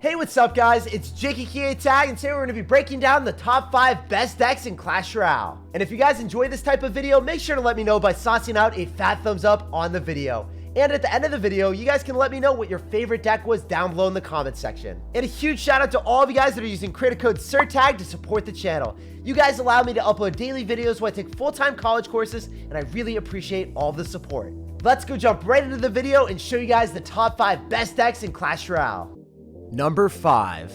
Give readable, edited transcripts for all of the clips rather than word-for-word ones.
Hey, what's up guys? It's SirTagCR, and today we're going to be breaking down the top 5 best decks in Clash Royale. And if you guys enjoy this type of video, make sure to let me know by saucing out a fat thumbs up on the video. And at the end of the video, you guys can let me know what your favorite deck was down below in the comment section. And a huge shout out to all of you guys that are using creator code SirTag to support the channel. You guys allow me to upload daily videos while I take full-time college courses, and I really appreciate all the support. Let's go jump right into the video and show you guys the top 5 best decks in Clash Royale. Number 5.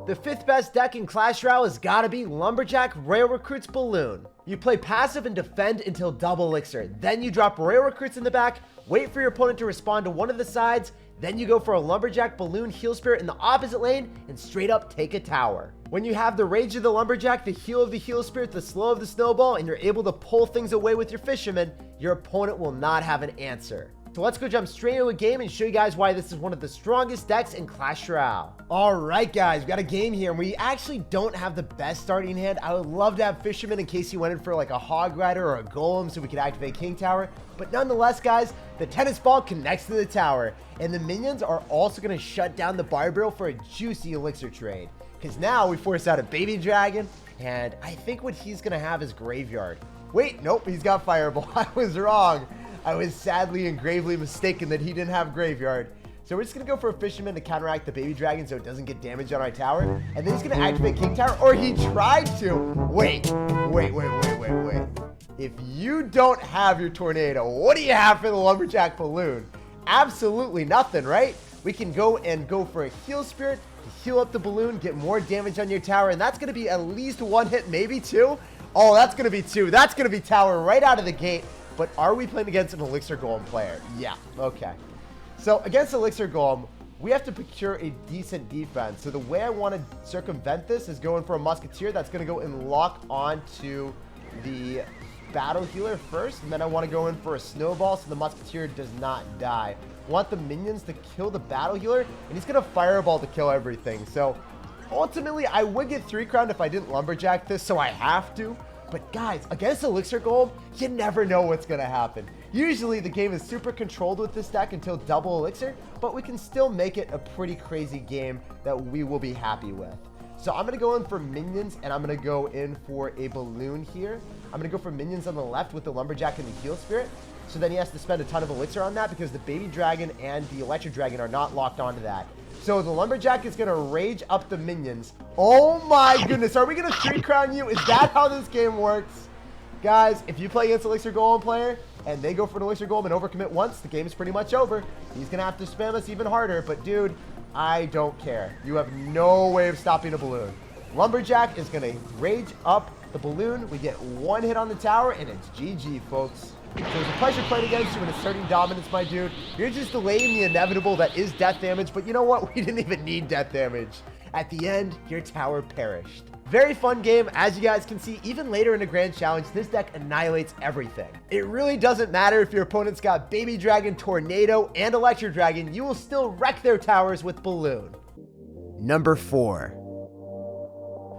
The 5th best deck in Clash Royale has gotta be Lumberjack Royal Recruits Balloon. You play passive and defend until double elixir. Then you drop Royal Recruits in the back, wait for your opponent to respond to one of the sides, then you go for a Lumberjack Balloon Heal Spirit in the opposite lane and straight up take a tower. When you have the Rage of the Lumberjack, the Heal of the Heal Spirit, the Slow of the Snowball, and you're able to pull things away with your Fisherman, your opponent will not have an answer. So let's go jump straight into a game and show you guys why this is one of the strongest decks in Clash Royale. Alright guys, we got a game here and we actually don't have the best starting hand. I would love to have Fisherman in case you went in for like a Hog Rider or a Golem so we could activate King Tower. But nonetheless guys, the tennis ball connects to the tower. And the minions are also going to shut down the Bar Barrel for a juicy elixir trade. Because now we force out a Baby Dragon and I think what he's going to have is Graveyard. Wait, nope, he's got Fireball. I was wrong. I was sadly and gravely mistaken that he didn't have Graveyard. So we're just going to go for a Fisherman to counteract the Baby Dragon so it doesn't get damage on our tower. And then he's going to activate King Tower, or he tried to. Wait. If you don't have your Tornado, what do you have for the Lumberjack Balloon? Absolutely nothing, right? We can go for a Heal Spirit to heal up the Balloon, get more damage on your tower, and that's going to be at least 1 hit, maybe 2. Oh, that's going to be 2. That's going to be tower right out of the gate. But are we playing against an Elixir Golem player? Yeah, okay. So against Elixir Golem, we have to procure a decent defense. So the way I want to circumvent this is going for a Musketeer that's going to go and lock onto the Battle Healer first. And then I want to go in for a Snowball so the Musketeer does not die. I want the minions to kill the Battle Healer, and he's going to Fireball to kill everything. So ultimately, I would get 3 crown if I didn't Lumberjack this, so I have to. But guys, against Elixir Golem, you never know what's going to happen. Usually the game is super controlled with this deck until double elixir, but we can still make it a pretty crazy game that we will be happy with. So I'm going to go in for minions, and I'm going to go in for a Balloon here. I'm going to go for minions on the left with the Lumberjack and the Heal Spirit. So then he has to spend a ton of elixir on that because the Baby Dragon and the Electric Dragon are not locked onto that. So the Lumberjack is going to rage up the minions. Oh my goodness. Are we going to 3 crown you? Is that how this game works? Guys, if you play against Elixir Golem player and they go for an Elixir Golem and overcommit once, the game is pretty much over. He's going to have to spam us even harder. But dude, I don't care. You have no way of stopping a Balloon. Lumberjack is going to rage up the Balloon. We get 1 hit on the tower and it's GG, folks. So it's a pleasure playing against you and asserting dominance, my dude. You're just delaying the inevitable that is death damage, but you know what? We didn't even need death damage. At the end, your tower perished. Very fun game. As you guys can see, even later in a grand challenge, this deck annihilates everything. It really doesn't matter if your opponent's got Baby Dragon, Tornado, and Electro Dragon, you will still wreck their towers with Balloon. Number 4.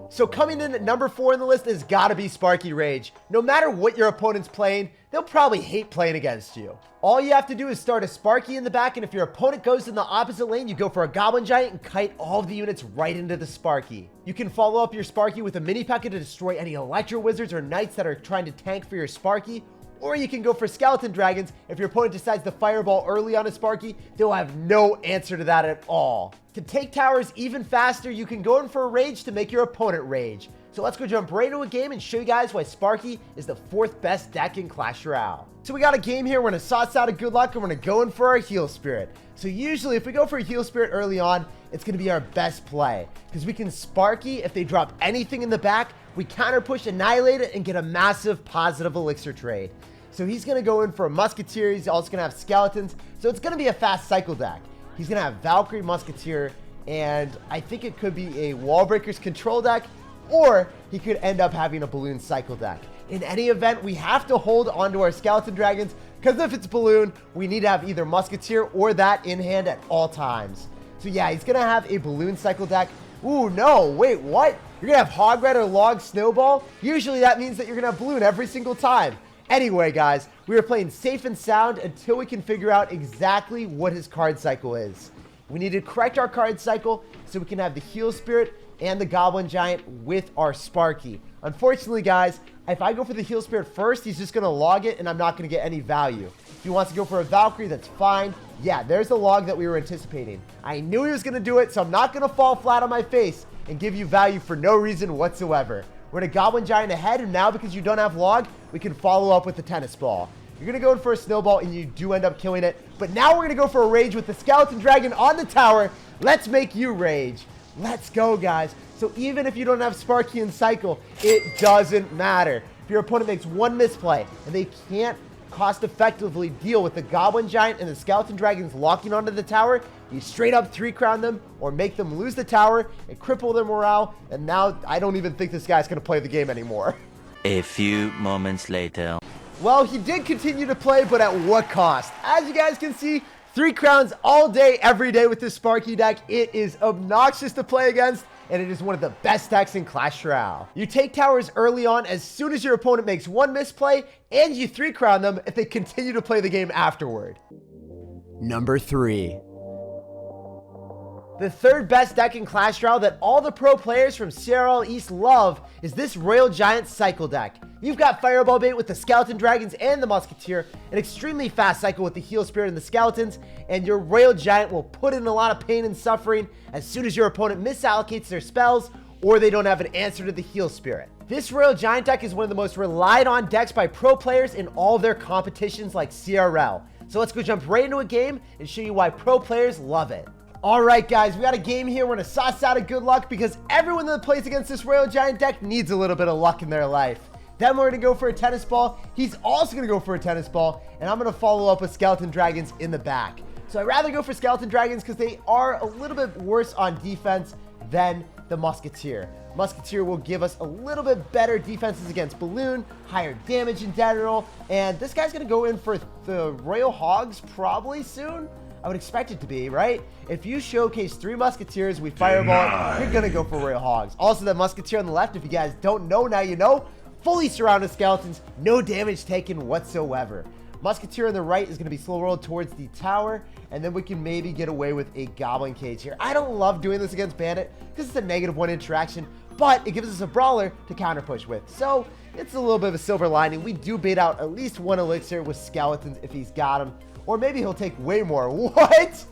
So coming in at number 4 in the list has got to be Sparky Rage. No matter what your opponent's playing, they'll probably hate playing against you. All you have to do is start a Sparky in the back, and if your opponent goes in the opposite lane, you go for a Goblin Giant and kite all of the units right into the Sparky. You can follow up your Sparky with a Mini P.E.K.K.A to destroy any Electro Wizards or Knights that are trying to tank for your Sparky. Or you can go for Skeleton Dragons. If your opponent decides to Fireball early on a Sparky, they'll have no answer to that at all. To take towers even faster, you can go in for a Rage to make your opponent rage. So let's go jump right into a game and show you guys why Sparky is the 4th best deck in Clash Royale. So we got a game here. We're going to sauce out a good luck and we're going to go in for our Heal Spirit. So usually if we go for a Heal Spirit early on, it's going to be our best play. Because we can Sparky if they drop anything in the back. We counter push, annihilate it, and get a massive positive elixir trade. So he's going to go in for a Musketeer. He's also going to have Skeletons. So it's going to be a fast cycle deck. He's going to have Valkyrie Musketeer, and I think it could be a Wall Breakers control deck, or he could end up having a Balloon cycle deck. In any event, we have to hold onto our Skeleton Dragons, because if it's Balloon, we need to have either Musketeer or that in hand at all times. So yeah, he's going to have a Balloon cycle deck. Ooh, no, wait, what? You're going to have Hog Rider, Log, Snowball? Usually that means that you're going to have Balloon every single time. Anyway, guys, we are playing safe and sound until we can figure out exactly what his card cycle is. We need to correct our card cycle so we can have the Heal Spirit and the Goblin Giant with our Sparky. Unfortunately, guys, if I go for the Heal Spirit first, he's just going to log it, and I'm not going to get any value. If he wants to go for a Valkyrie, that's fine. Yeah, there's the log that we were anticipating. I knew he was going to do it, so I'm not going to fall flat on my face and give you value for no reason whatsoever. We're in a Goblin Giant ahead, and now because you don't have log, we can follow up with the Tennis Ball. You're going to go in for a Snowball, and you do end up killing it. But now we're going to go for a Rage with the Skeleton Dragon on the tower. Let's make you Rage. Let's go, guys. So even if you don't have Sparky and Cycle, it doesn't matter. If your opponent makes one misplay and they can't cost effectively deal with the Goblin Giant and the Skeleton Dragons locking onto the tower, you straight up 3-crown them or make them lose the tower and cripple their morale. And now I don't even think this guy's going to play the game anymore. A few moments later. Well, he did continue to play, but at what cost? As you guys can see, 3 crowns all day, every day with this Sparky deck. It is obnoxious to play against, and it is one of the best decks in Clash Royale. You take towers early on as soon as your opponent makes one misplay, and you 3-crown them if they continue to play the game afterward. Number 3. The third best deck in Clash Royale that all the pro players from CRL East love is this Royal Giant Cycle deck. You've got Fireball Bait with the Skeleton Dragons and the Musketeer, an extremely fast cycle with the Heal Spirit and the Skeletons, and your Royal Giant will put in a lot of pain and suffering as soon as your opponent misallocates their spells or they don't have an answer to the Heal Spirit. This Royal Giant deck is one of the most relied on decks by pro players in all of their competitions like CRL. So let's go jump right into a game and show you why pro players love it. Alright guys, we got a game here. We're going to sauce out of good luck because everyone that plays against this Royal Giant deck needs a little bit of luck in their life. Then we're going to go for a Tennis Ball. He's also going to go for a Tennis Ball. And I'm going to follow up with Skeleton Dragons in the back. So I'd rather go for Skeleton Dragons because they are a little bit worse on defense than the Musketeer. Musketeer will give us a little bit better defenses against Balloon, higher damage in general. And this guy's going to go in for the Royal Hogs probably soon. I would expect it to be, right? If you showcase 3 Musketeers, we Fireball, you're going to go for Royal Hogs. Also, the Musketeer on the left, if you guys don't know, now you know, fully surrounded skeletons, no damage taken whatsoever. Musketeer on the right is going to be slow rolled towards the tower, and then we can maybe get away with a Goblin Cage here. I don't love doing this against Bandit because it's a -1 interaction, but it gives us a Brawler to counter push with. So it's a little bit of a silver lining. We do bait out at least 1 Elixir with Skeletons if he's got them. Or maybe he'll take way more. What?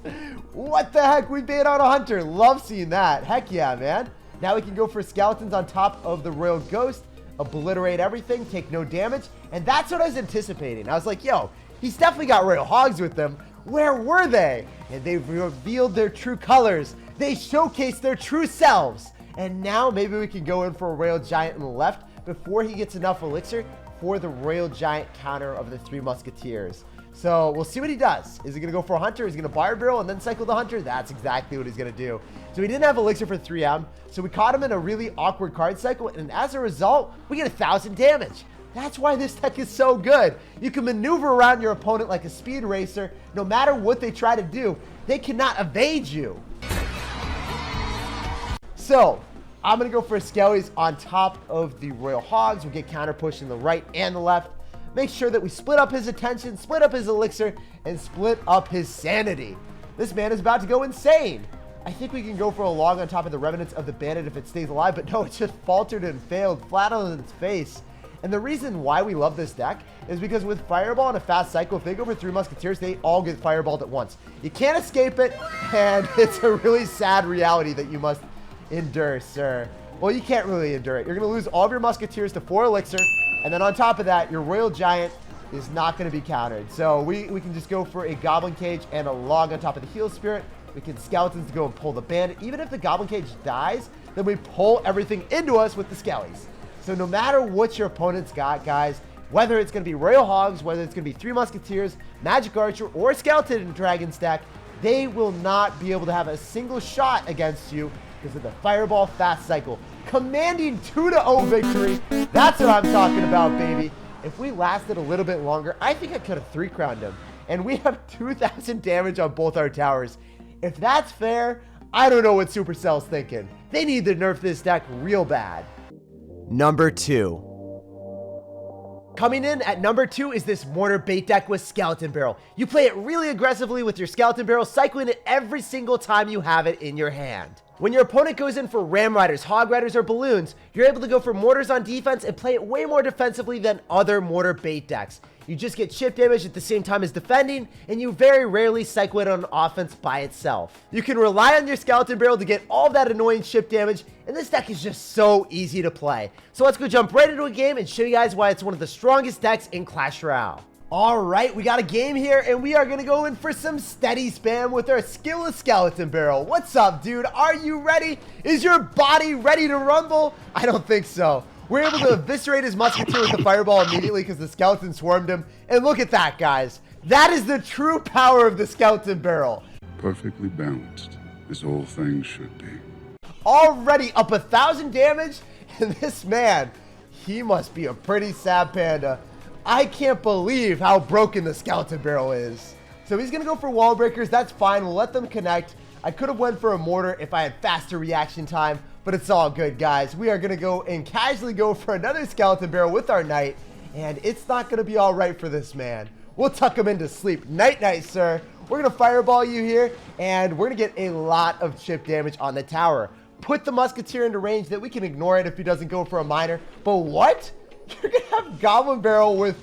What the heck? We bait out a Hunter. Love seeing that. Heck yeah, man. Now we can go for Skeletons on top of the Royal Ghost. Obliterate everything. Take no damage. And that's what I was anticipating. I was like, yo, he's definitely got Royal Hogs with them. Where were they? And they revealed their true colors. They showcased their true selves. And now maybe we can go in for a Royal Giant on the left before he gets enough Elixir for the Royal Giant counter of the 3 Musketeers. So we'll see what he does. Is he going to go for a Hunter? Is he going to Fire Barrel and then cycle the Hunter? That's exactly what he's going to do. So he didn't have Elixir for 3M. So we caught him in a really awkward card cycle. And as a result, we get 1,000 damage. That's why this deck is so good. You can maneuver around your opponent like a speed racer. No matter what they try to do, they cannot evade you. So I'm going to go for Skellies on top of the Royal Hogs. We'll get counter push in the right and the left. Make sure that we split up his attention, split up his Elixir, and split up his sanity. This man is about to go insane. I think we can go for a log on top of the remnants of the Bandit if it stays alive, but no, it just faltered and failed flat on its face. And the reason why we love this deck is because with Fireball and a fast cycle, if they go for 3 Musketeers, they all get Fireballed at once. You can't escape it, and it's a really sad reality that you must endure, sir. Well, you can't really endure it. You're going to lose all of your Musketeers to 4 Elixir. And then on top of that, your Royal Giant is not going to be countered. So we can just go for a Goblin Cage and a log on top of the Heal Spirit. We can Skeletons to go and pull the Bandit. Even if the Goblin Cage dies, then we pull everything into us with the Skellies. So no matter what your opponent's got, guys, whether it's going to be Royal Hogs, whether it's going to be 3 Musketeers, Magic Archer, or Skeleton Dragon stack, they will not be able to have a single shot against you because of the Fireball fast cycle. Commanding 2-0 victory. That's what I'm talking about, baby. If we lasted a little bit longer, I think I could have 3-crowned him. And we have 2,000 damage on both our towers. If that's fair, I don't know what Supercell's thinking. They need to nerf this deck real bad. Number 2. Coming in at number 2 is this Mortar Bait deck with Skeleton Barrel. You play it really aggressively with your Skeleton Barrel, cycling it every single time you have it in your hand. When your opponent goes in for Ram Riders, Hog Riders, or Balloons, you're able to go for Mortars on defense and play it way more defensively than other Mortar Bait decks. You just get chip damage at the same time as defending, and you very rarely cycle it on offense by itself. You can rely on your Skeleton Barrel to get all that annoying chip damage, and this deck is just so easy to play. So let's go jump right into a game and show you guys why it's one of the strongest decks in Clash Royale. Alright, we got a game here, and we are going to go in for some steady spam with our skillless Skeleton Barrel. What's up, dude? Are you ready? Is your body ready to rumble? I don't think so. We're able to eviscerate his musketeer with the fireball immediately because the skeleton swarmed him. And look at that, guys. That is the true power of the Skeleton Barrel. Perfectly balanced, as all things should be. Already up 1,000 damage, and this man, he must be a pretty sad panda. I can't believe how broken the Skeleton Barrel is. So he's going to go for wall breakers. That's fine. We'll let them connect. I could have went for a mortar if I had faster reaction time, but it's all good, guys. We are going to go and casually go for another Skeleton Barrel with our knight, and it's not going to be all right for this man. We'll tuck him into sleep. Night, night, sir. We're going to fireball you here, and we're going to get a lot of chip damage on the tower. Put the musketeer into range that we can ignore it if he doesn't go for a miner. But what? You're going to have Goblin Barrel with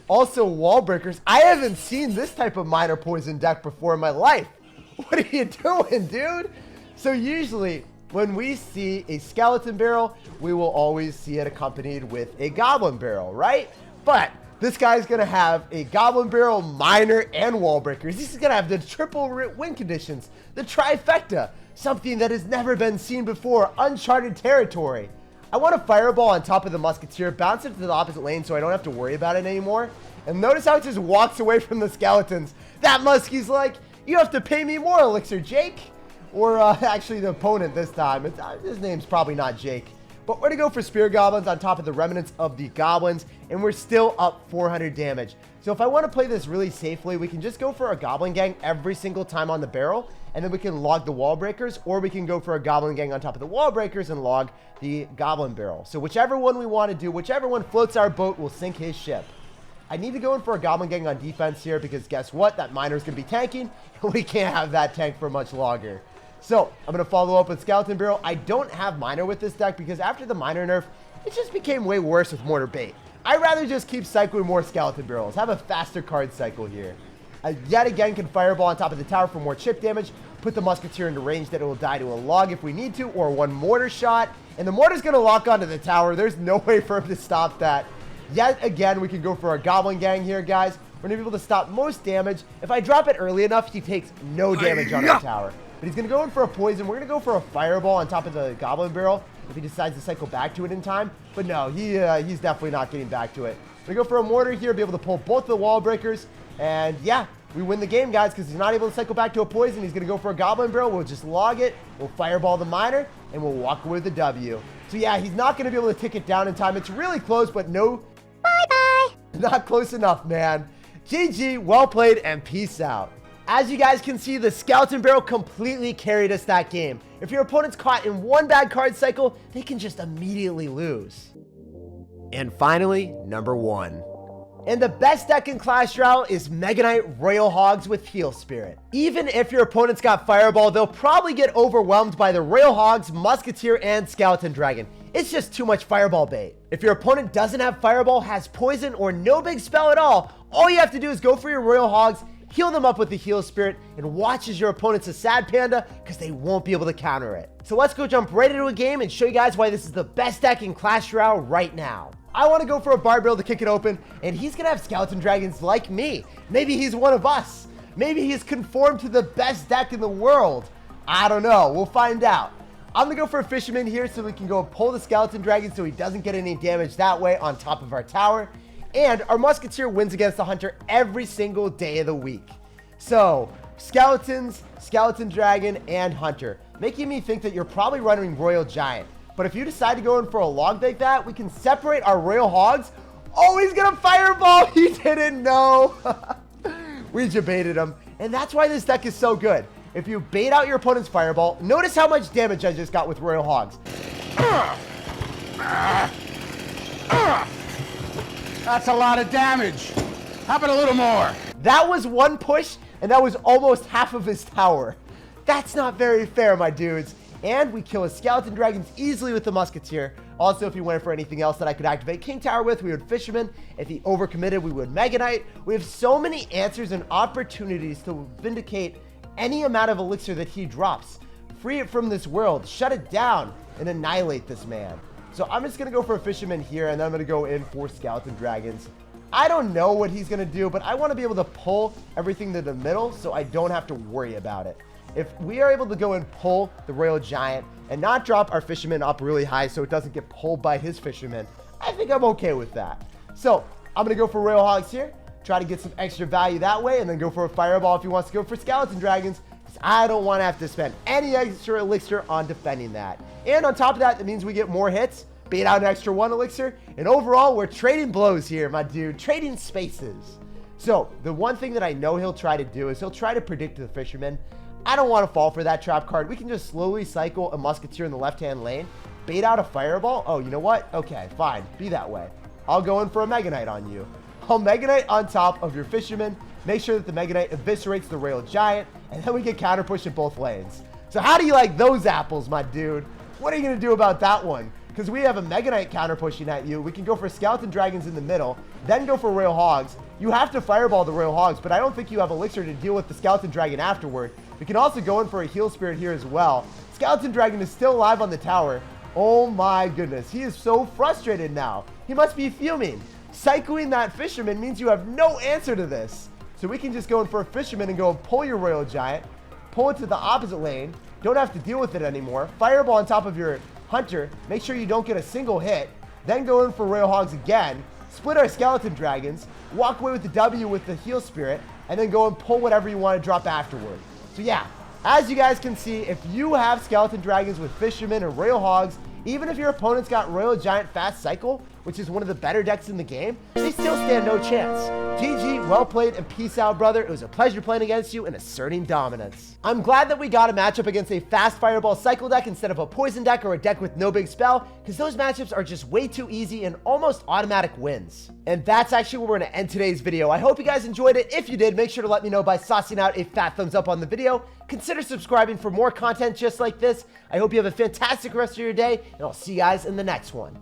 also wall breakers. I haven't seen this type of miner poison deck before in my life. What are you doing, dude? So usually when we see a Skeleton Barrel, we will always see it accompanied with a Goblin Barrel, right? But this guy's going to have a Goblin Barrel, miner, and wall breakers. He's going to have the triple win conditions, the trifecta, something that has never been seen before, uncharted territory. I want a fireball on top of the musketeer, bounce it to the opposite lane so I don't have to worry about it anymore. And notice how it just walks away from the skeletons. That muskie's like, you have to pay me more, Elixir Jake. Or actually the opponent this time. His name's probably not Jake. But we're going to go for Spear Goblins on top of the remnants of the Goblins. And we're still up 400 damage. So if I want to play this really safely, we can just go for a Goblin Gang every single time on the barrel. And then we can log the wall breakers. Or we can go for a Goblin Gang on top of the wall breakers and log the Goblin Barrel. So whichever one we want to do, whichever one floats our boat will sink his ship. I need to go in for a Goblin Gang on defense here because guess what? That miner's going to be tanking. And we can't have that tank for much longer. So I'm going to follow up with Skeleton Barrel. I don't have miner with this deck because after the miner nerf, it just became way worse with Mortar Bait. I'd rather just keep cycling more Skeleton Barrels. Have a faster card cycle here. Yet again can fireball on top of the tower for more chip damage. Put the musketeer into range that it will die to a log if we need to, or one mortar shot. And the mortar's going to lock onto the tower. There's no way for him to stop that. Yet again, we can go for a Goblin Gang here, guys. We're going to be able to stop most damage. If I drop it early enough, he takes no damage on our tower. But he's going to go in for a poison. We're going to go for a fireball on top of the Goblin Barrel if he decides to cycle back to it in time. But no, he's definitely not getting back to it. We're going to go for a mortar here, be able to pull both the wall breakers. And yeah, we win the game, guys, because he's not able to cycle back to a poison. He's going to go for a Goblin Barrel. We'll just log it. We'll fireball the miner, and we'll walk away with the W. So yeah, he's not going to be able to tick it down in time. It's really close, but no. Bye-bye. Not close enough, man. GG, well played, and peace out. As you guys can see, the Skeleton Barrel completely carried us that game. If your opponent's caught in one bad card cycle, they can just immediately lose. And finally, number 1. And the best deck in Clash Royale is Mega Knight Royal Hogs with Heal Spirit. Even if your opponent's got Fireball, they'll probably get overwhelmed by the Royal Hogs, Musketeer, and Skeleton Dragon. It's just too much Fireball bait. If your opponent doesn't have Fireball, has Poison, or no big spell at all you have to do is go for your Royal Hogs, heal them up with the Heal Spirit, and watch as your opponent's a sad panda because they won't be able to counter it. So let's go jump right into a game and show you guys why this is the best deck in Clash Royale right now. I want to go for a Barbarian to kick it open, and he's going to have Skeleton Dragons like me. Maybe he's one of us. Maybe he's conformed to the best deck in the world. I don't know. We'll find out. I'm going to go for a Fisherman here so we can go pull the Skeleton Dragon so he doesn't get any damage that way on top of our tower. And our Musketeer wins against the Hunter every single day of the week. So, Skeletons, Skeleton Dragon, and Hunter, making me think that you're probably running Royal Giant. But if you decide to go in for a log like that, we can separate our Royal Hogs. Oh, he's going to Fireball. He didn't know. We debated him. And that's why this deck is so good. If you bait out your opponent's Fireball, notice how much damage I just got with Royal Hogs. That's a lot of damage. How about a little more? That was one push, and that was almost half of his tower. That's not very fair, my dudes. And we kill his skeleton dragons easily with the musketeer. Also, if he went for anything else that I could activate King Tower with, we would Fisherman. If he overcommitted, we would Mega Knight. We have so many answers and opportunities to vindicate any amount of elixir that he drops. Free it from this world, shut it down, and annihilate this man. So I'm just going to go for a Fisherman here, and then I'm going to go in for skeleton dragons. I don't know what he's going to do, but I want to be able to pull everything to the middle so I don't have to worry about it. If we are able to go and pull the Royal Giant and not drop our Fisherman up really high so it doesn't get pulled by his Fisherman, I think I'm okay with that. So I'm going to go for Royal Hogs here, try to get some extra value that way, and then go for a Fireball if he wants to go for Skeleton Dragons, because I don't want to have to spend any extra elixir on defending that. And on top of that, that means we get more hits, bait out an extra 1 elixir, and overall, we're trading blows here, my dude, trading spaces. So the one thing that I know he'll try to do is he'll try to predict the Fisherman. I don't want to fall for that trap card. We can just slowly cycle a musketeer in the left-hand lane, bait out a Fireball. Oh, you know what? Okay, fine. Be that way. I'll go in for a Mega Knight on you. I'll Mega Knight on top of your Fisherman. Make sure that the Mega Knight eviscerates the Royal Giant, and then we get counter push in both lanes. So how do you like those apples, my dude? What are you going to do about that one? Because we have a Mega Knight counter pushing at you. We can go for Skeleton Dragons in the middle, then go for Royal Hogs. You have to Fireball the Royal Hogs, but I don't think you have Elixir to deal with the Skeleton Dragon afterward. We can also go in for a Heal Spirit here as well. Skeleton Dragon is still alive on the tower. Oh my goodness, he is so frustrated now. He must be fuming. Cycling that Fisherman means you have no answer to this. So we can just go in for a Fisherman and go and pull your Royal Giant, pull it to the opposite lane, don't have to deal with it anymore. Fireball on top of your Hunter, make sure you don't get a single hit, then go in for Royal Hogs again, split our Skeleton Dragons, walk away with the W with the Heal Spirit, and then go and pull whatever you want to drop afterward. So yeah, as you guys can see, if you have Skeleton Dragons with Fishermen or Royal Hogs, even if your opponent's got Royal Giant Fast Cycle, which is one of the better decks in the game, they still stand no chance. GG, well played, and peace out, brother. It was a pleasure playing against you and asserting dominance. I'm glad that we got a matchup against a fast Fireball Cycle deck instead of a Poison deck or a deck with no big spell, because those matchups are just way too easy and almost automatic wins. And that's actually where we're going to end today's video. I hope you guys enjoyed it. If you did, make sure to let me know by saucing out a fat thumbs up on the video. Consider subscribing for more content just like this. I hope you have a fantastic rest of your day, and I'll see you guys in the next one.